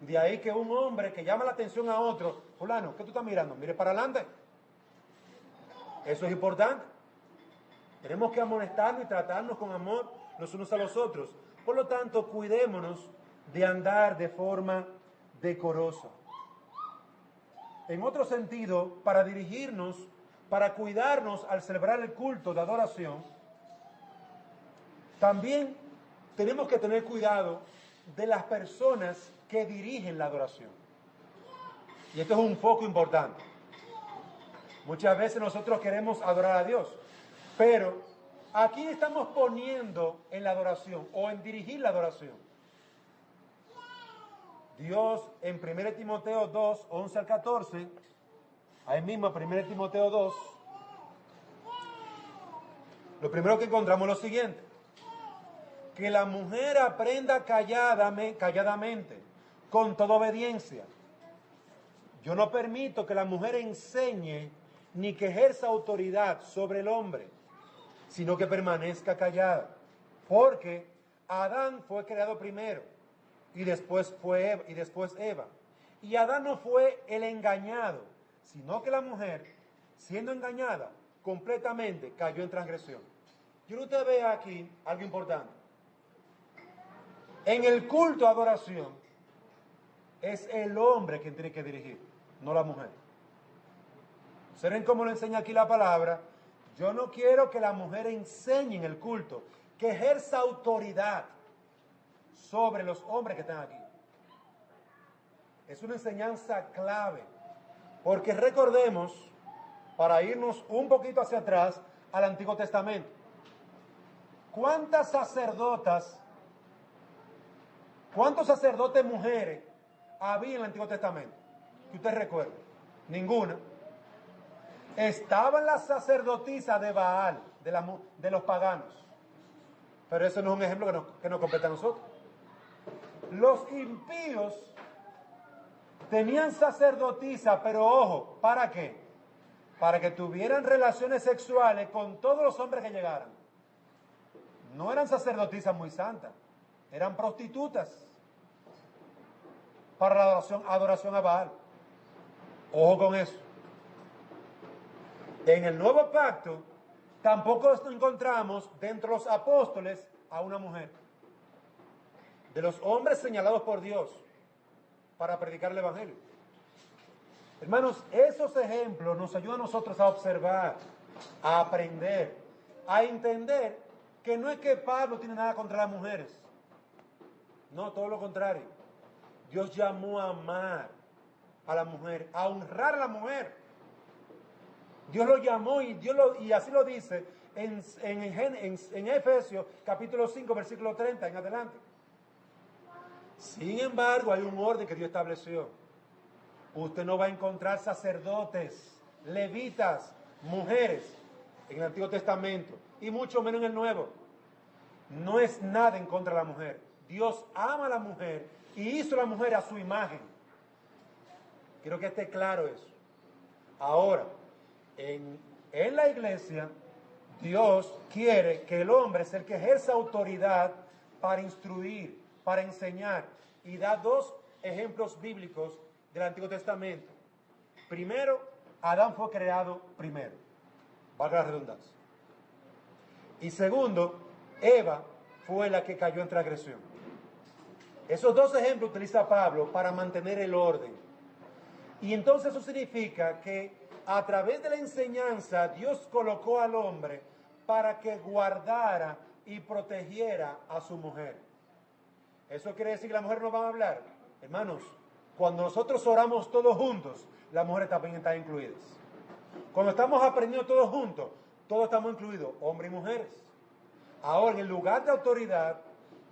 De ahí que un hombre que llama la atención a otro, fulano, ¿qué tú estás mirando? Mire para adelante. Eso es importante. Tenemos que amonestarnos y tratarnos con amor los unos a los otros. Por lo tanto, cuidémonos de andar de forma decorosa. En otro sentido, para dirigirnos, para cuidarnos al celebrar el culto de adoración, también tenemos que tener cuidado de las personas que dirigen la adoración. Y esto es un foco importante. Muchas veces nosotros queremos adorar a Dios, pero aquí estamos poniendo en la adoración o en dirigir la adoración. Dios en 1 Timoteo 2, 11 al 14, ahí mismo 1 Timoteo 2, lo primero que encontramos es lo siguiente: que la mujer aprenda calladamente, con toda obediencia. Yo no permito que la mujer enseñe ni que ejerza autoridad sobre el hombre, sino que permanezca callada. Porque Adán fue creado primero, y después Eva. Y Adán no fue el engañado, sino que la mujer, siendo engañada completamente, cayó en transgresión. Yo usted vea aquí algo importante. En el culto a adoración, es el hombre quien tiene que dirigir, no la mujer. ¿Saben cómo lo enseña aquí la palabra? Yo no quiero que la mujer enseñe en el culto, que ejerza autoridad sobre los hombres que están aquí. Es una enseñanza clave, porque recordemos, para irnos un poquito hacia atrás, al Antiguo Testamento. ¿Cuántos sacerdotes mujeres había en el Antiguo Testamento? Que usted recuerde. Ninguna. Estaban las sacerdotisas de Baal, de los paganos. Pero eso no es un ejemplo que nos compete a nosotros. Los impíos tenían sacerdotisa, pero ojo, ¿para qué? Para que tuvieran relaciones sexuales con todos los hombres que llegaran. No eran sacerdotisas muy santas, eran prostitutas para la adoración a Baal. Ojo con eso. En el nuevo pacto tampoco encontramos dentro de los apóstoles a una mujer. De los hombres señalados por Dios para predicar el evangelio. Hermanos, esos ejemplos nos ayudan a nosotros a observar a aprender, a entender que no es que Pablo tiene nada contra las mujeres. No, todo lo contrario. Dios llamó a amar a la mujer, a honrar a la mujer. Dios lo llamó y así lo dice en Efesios capítulo 5, versículo 30 en adelante. Sin embargo, hay un orden que Dios estableció. Usted no va a encontrar sacerdotes, levitas, mujeres en el Antiguo Testamento y mucho menos en el Nuevo. No es nada en contra de la mujer. Dios ama a la mujer y hizo a la mujer a su imagen. Quiero que esté claro eso. Ahora, en la iglesia, Dios quiere que el hombre sea el que ejerza autoridad para instruir, para enseñar. Y da dos ejemplos bíblicos del Antiguo Testamento. Primero, Adán fue creado primero, valga la redundancia. Y segundo, Eva fue la que cayó en transgresión. Esos dos ejemplos utiliza Pablo para mantener el orden. Y entonces eso significa que a través de la enseñanza Dios colocó al hombre para que guardara y protegiera a su mujer. ¿Eso quiere decir que las mujeres no van a hablar? Hermanos, cuando nosotros oramos todos juntos, las mujeres también están incluidas. Cuando estamos aprendiendo todos juntos, todos estamos incluidos, hombres y mujeres. Ahora, en el lugar de autoridad,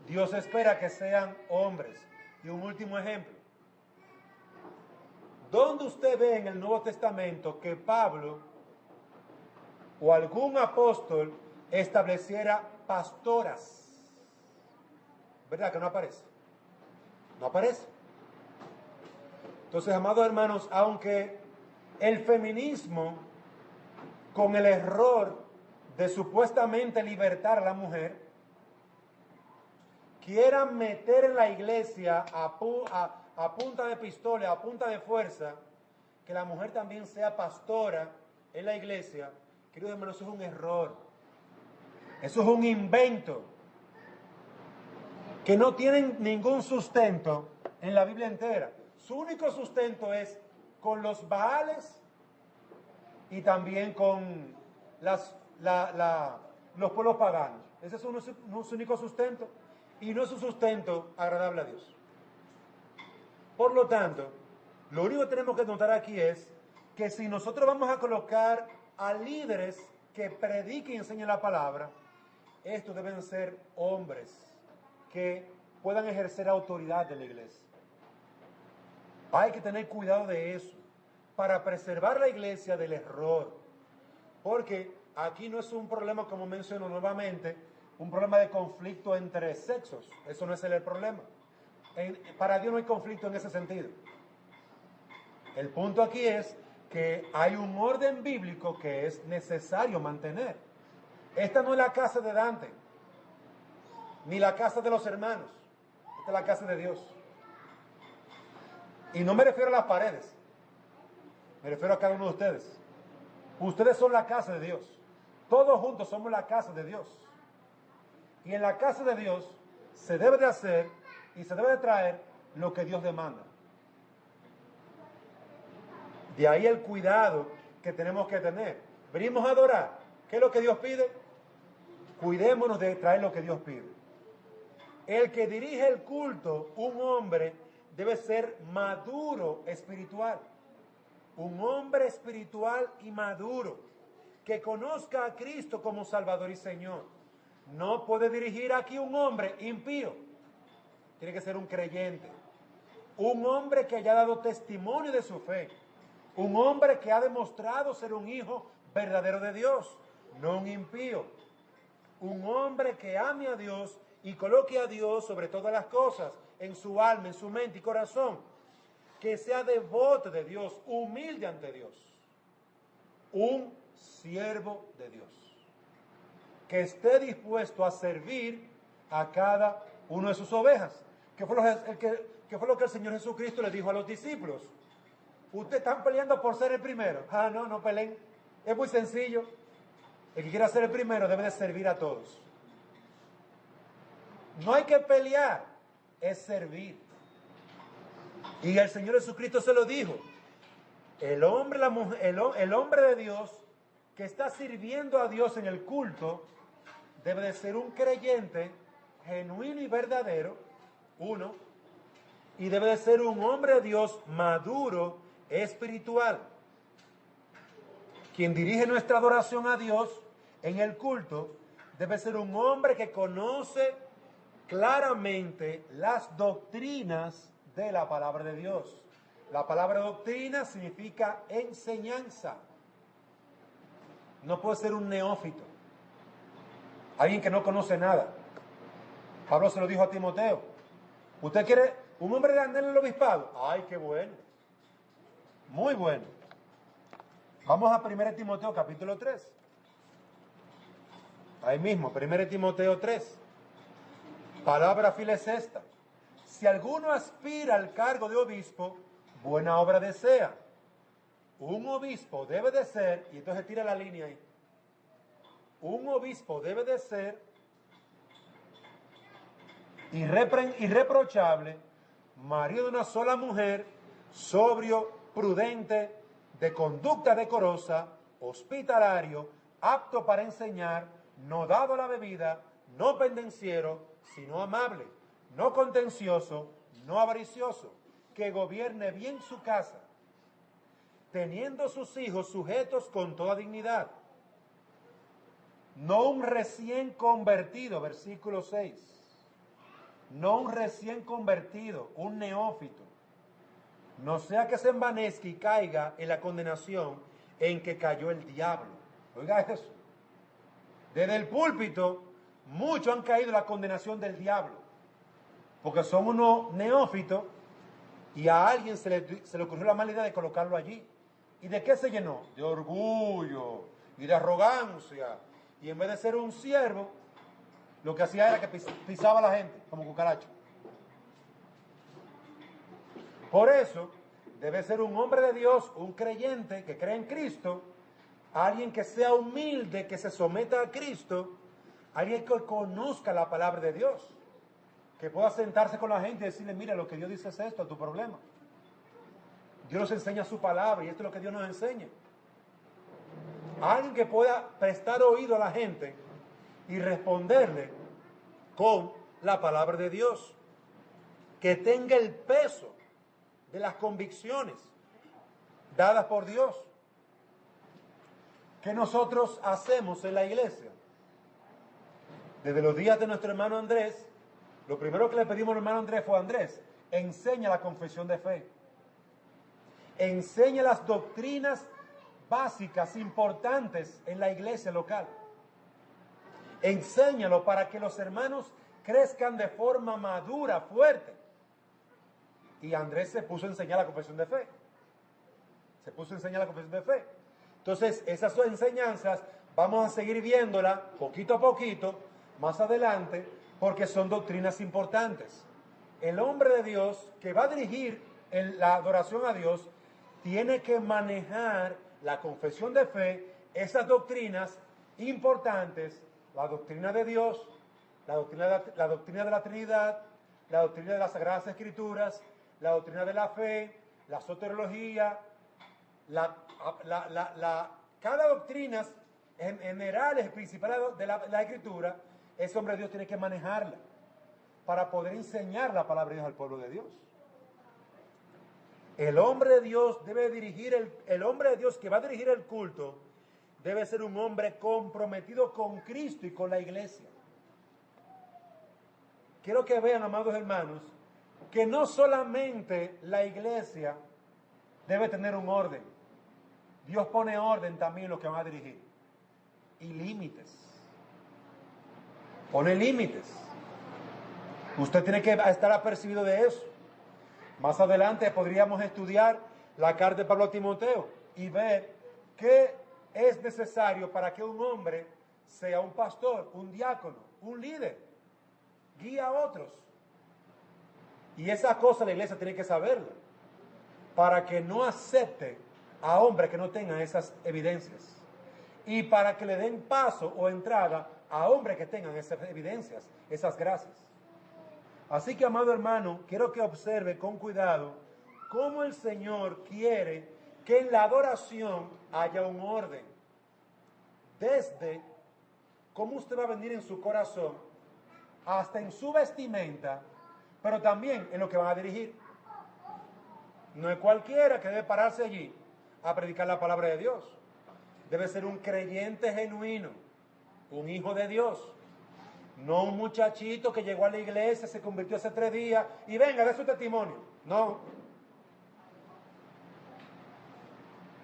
Dios espera que sean hombres. Y un último ejemplo. ¿Dónde usted ve en el Nuevo Testamento que Pablo o algún apóstol estableciera pastoras? ¿Verdad que no aparece? No aparece. Entonces, amados hermanos, aunque el feminismo, con el error de supuestamente libertar a la mujer, quieran meter en la iglesia a punta de pistola, a punta de fuerza, que la mujer también sea pastora en la iglesia, queridos hermanos, eso es un error. Eso es un invento que no tienen ningún sustento en la Biblia entera. Su único sustento es con los Baales y también con los pueblos paganos. Ese es su único sustento y no es un sustento agradable a Dios. Por lo tanto, lo único que tenemos que notar aquí es que si nosotros vamos a colocar a líderes que prediquen y enseñen la palabra, estos deben ser hombres que puedan ejercer autoridad en la iglesia. Hay que tener cuidado de eso para preservar la iglesia del error. Porque aquí no es un problema, como menciono nuevamente, un problema de conflicto entre sexos. Eso no es el problema. Para Dios no hay conflicto en ese sentido. El punto aquí es que hay un orden bíblico que es necesario mantener. Esta no es la casa de Dante, ni la casa de los hermanos. Esta es la casa de Dios. Y no me refiero a las paredes, me refiero a cada uno de ustedes. Ustedes son la casa de Dios. Todos juntos somos la casa de Dios. Y en la casa de Dios se debe de hacer y se debe de traer lo que Dios demanda. De ahí el cuidado que tenemos que tener. Venimos a adorar. ¿Qué es lo que Dios pide? Cuidémonos de traer lo que Dios pide. El que dirige el culto, un hombre, debe ser maduro espiritual. Un hombre espiritual y maduro, que conozca a Cristo como Salvador y Señor. No puede dirigir aquí un hombre impío. Tiene que ser un creyente. Un hombre que haya dado testimonio de su fe. Un hombre que ha demostrado ser un hijo verdadero de Dios, no un impío. Un hombre que ame a Dios y coloque a Dios sobre todas las cosas, en su alma, en su mente y corazón. Que sea devoto de Dios, humilde ante Dios. Un siervo de Dios. Que esté dispuesto a servir a cada uno de sus ovejas. ¿Qué fue lo que el Señor Jesucristo le dijo a los discípulos? Ustedes están peleando por ser el primero. No peleen. Es muy sencillo. El que quiera ser el primero debe de servir a todos. No hay que pelear, es servir. Y el Señor Jesucristo se lo dijo. El hombre de Dios que está sirviendo a Dios en el culto debe de ser un creyente genuino y verdadero, uno, y debe de ser un hombre de Dios maduro, espiritual. Quien dirige nuestra adoración a Dios en el culto debe ser un hombre que conoce claramente las doctrinas de la palabra de Dios. La palabra doctrina significa enseñanza. No puede ser un neófito, alguien que no conoce nada. Pablo se lo dijo a Timoteo: ¿usted quiere un hombre grande en el obispado? ¡Ay, qué bueno! Muy bueno. Vamos a 1 Timoteo capítulo 3. Ahí mismo, 1 Timoteo 3. Palabra fiel es esta: si alguno aspira al cargo de obispo, buena obra desea. Un obispo debe de ser, y entonces tira la línea ahí, un obispo debe de ser irreprochable, marido de una sola mujer, sobrio, prudente, de conducta decorosa, hospitalario, apto para enseñar, no dado a la bebida, no pendenciero, sino amable, no contencioso, no avaricioso, que gobierne bien su casa, teniendo sus hijos sujetos con toda dignidad. No un recién convertido, versículo 6. No un recién convertido, un neófito. No sea que se envanezca y caiga en la condenación en que cayó el diablo. Oiga eso. Desde el púlpito, muchos han caído en la condenación del diablo, porque son unos neófitos y a alguien se le ocurrió la mala idea de colocarlo allí. ¿Y de qué se llenó? De orgullo y de arrogancia. Y en vez de ser un siervo, lo que hacía era que pisaba a la gente como cucaracho. Por eso, debe ser un hombre de Dios, un creyente que cree en Cristo, alguien que sea humilde, que se someta a Cristo, alguien que conozca la palabra de Dios, que pueda sentarse con la gente y decirle: mira, lo que Dios dice es esto, es tu problema. Dios nos enseña su palabra y esto es lo que Dios nos enseña. Alguien que pueda prestar oído a la gente y responderle con la palabra de Dios, que tenga el peso de las convicciones dadas por Dios. ¿Qué nosotros hacemos en la iglesia? Desde los días de nuestro hermano Andrés, lo primero que le pedimos al hermano Andrés fue: Andrés, enseña la confesión de fe. Enseña las doctrinas básicas, importantes en la iglesia local. Enséñalo para que los hermanos crezcan de forma madura, fuerte. Y Andrés se puso a enseñar la confesión de fe. Entonces, esas enseñanzas vamos a seguir viéndolas poquito a poquito, más adelante, porque son doctrinas importantes. El hombre de Dios que va a dirigir la adoración a Dios tiene que manejar la confesión de fe, esas doctrinas importantes, la doctrina de Dios, la doctrina de la Trinidad, la doctrina de las Sagradas Escrituras, la doctrina de la fe, la soteriología, cada doctrina generales, principales de la Escritura, ese hombre de Dios tiene que manejarla para poder enseñar la palabra de Dios al pueblo de Dios. El hombre de Dios debe dirigir, el hombre de Dios que va a dirigir el culto debe ser un hombre comprometido con Cristo y con la iglesia. Quiero que vean, amados hermanos, que no solamente la iglesia debe tener un orden. Dios pone orden también en lo que van a dirigir. Y límites. Pone límites. Usted tiene que estar apercibido de eso. Más adelante podríamos estudiar la carta de Pablo a Timoteo y ver qué es necesario para que un hombre sea un pastor, un diácono, un líder, guía a otros. Y esa cosa la iglesia tiene que saberla, para que no acepte a hombres que no tengan esas evidencias, y para que le den paso o entrada a hombres que tengan esas evidencias, esas gracias. Así que, amado hermano, quiero que observe con cuidado cómo el Señor quiere que en la adoración haya un orden. desde cómo usted va a venir en su corazón, hasta en su vestimenta, pero también en lo que van a dirigir. No es cualquiera que debe pararse allí a predicar la palabra de Dios. Debe ser un creyente genuino, un hijo de Dios. No un muchachito que llegó a la iglesia, se convirtió hace 3 días y venga, dé su testimonio. No.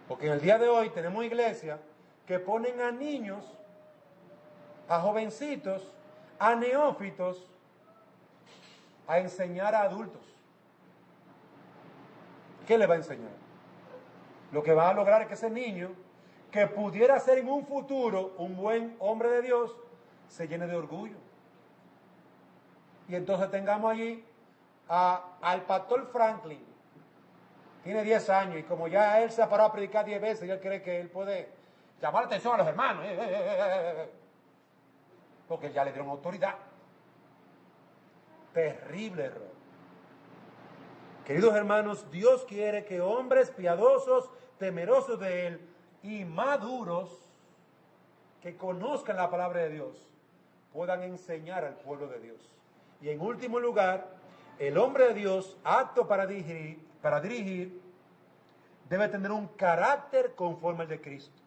Porque en el día de hoy tenemos iglesias que ponen a niños, a jovencitos, a neófitos, a enseñar a adultos. ¿Qué le va a enseñar? Lo que va a lograr es que ese niño, que pudiera ser en un futuro un buen hombre de Dios, se llene de orgullo. Y entonces tengamos allí al pastor Franklin. Tiene 10 años y como ya él se ha parado a predicar 10 veces, él cree que él puede llamar la atención a los hermanos. Porque ya le dieron autoridad. Terrible error. Queridos hermanos, Dios quiere que hombres piadosos, temerosos de Él y maduros, que conozcan la palabra de Dios, puedan enseñar al pueblo de Dios. Y en último lugar, el hombre de Dios, apto para dirigir, debe tener un carácter conforme al de Cristo.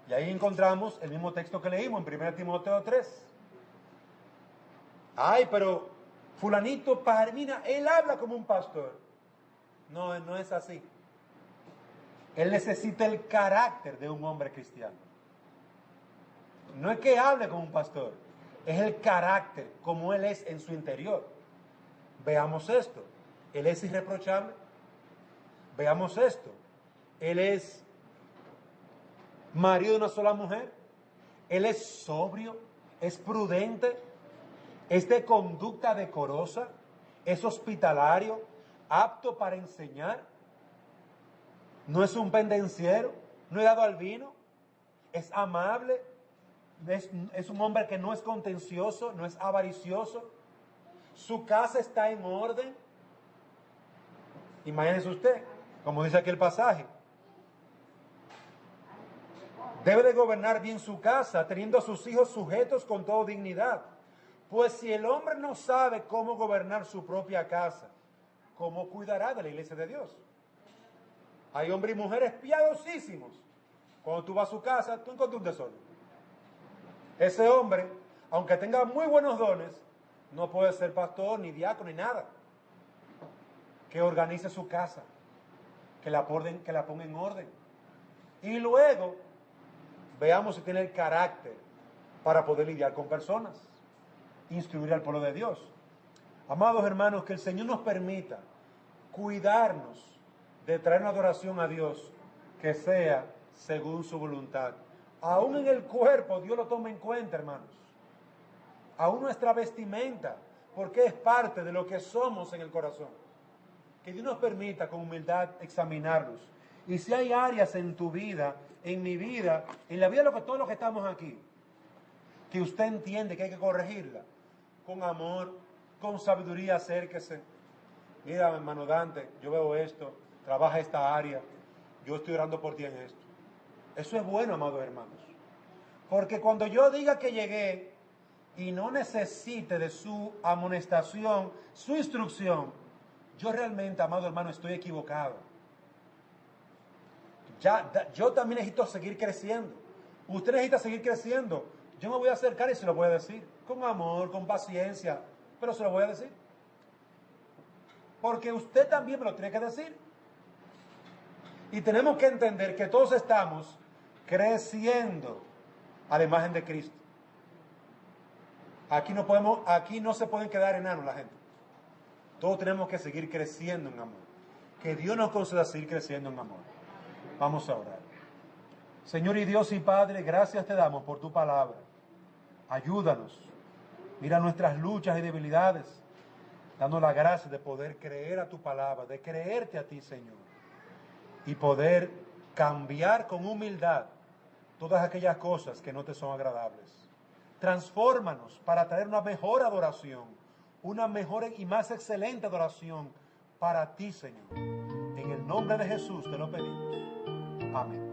Y ahí encontramos el mismo texto que leímos en 1 Timoteo 3. Ay, pero fulanito, mira, él habla como un pastor. No, no es así. Él necesita el carácter de un hombre cristiano. No es que hable como un pastor, es el carácter, como él es en su interior. Veamos esto. Él es irreprochable. Veamos esto. Él es marido de una sola mujer. Él es sobrio, es prudente, es de conducta decorosa, es hospitalario, apto para enseñar. No es un pendenciero, no es dado al vino, es amable, es un hombre que no es contencioso, no es avaricioso. Su casa está en orden. Imagínese usted, como dice aquí el pasaje. Debe de gobernar bien su casa, teniendo a sus hijos sujetos con toda dignidad. Pues si el hombre no sabe cómo gobernar su propia casa, ¿cómo cuidará de la iglesia de Dios? Hay hombres y mujeres piadosísimos. Cuando tú vas a su casa, tú encuentras un desorden. Ese hombre, aunque tenga muy buenos dones, no puede ser pastor, ni diácono, ni nada. Que organice su casa, que la ponga en orden. Y luego, veamos si tiene el carácter para poder lidiar con personas, instruir al pueblo de Dios. Amados hermanos, que el Señor nos permita cuidarnos de traer una adoración a Dios que sea según su voluntad. Aún en el cuerpo, Dios lo toma en cuenta, hermanos. Aún nuestra vestimenta, porque es parte de lo que somos en el corazón. Que Dios nos permita con humildad examinarnos. Y si hay áreas en tu vida, en mi vida, en la vida de todos los que estamos aquí, que usted entiende que hay que corregirla, con amor, con sabiduría, acérquese. Mira, hermano Dante, yo veo esto, trabaja esta área, yo estoy orando por ti en esto. Eso es bueno, amados hermanos. Porque cuando yo diga que llegué y no necesite de su amonestación, su instrucción, yo realmente, amado hermano, estoy equivocado. Yo también necesito seguir creciendo. Usted necesita seguir creciendo. Yo me voy a acercar y se lo voy a decir. Con amor, con paciencia. Pero se lo voy a decir. Porque usted también me lo tiene que decir. Y tenemos que entender que todos estamos creciendo a la imagen de Cristo. Aquí no se pueden quedar enanos la gente. Todos tenemos que seguir creciendo en amor. Que Dios nos conceda seguir creciendo en amor. Vamos a orar. Señor y Dios y Padre, gracias te damos por tu palabra. Ayúdanos. Mira nuestras luchas y debilidades. Danos la gracia de poder creer a tu palabra, de creerte a ti, Señor. Y poder cambiar con humildad todas aquellas cosas que no te son agradables. Transfórmanos para traer una mejor adoración, una mejor y más excelente adoración para ti, Señor. En el nombre de Jesús te lo pedimos. Amén.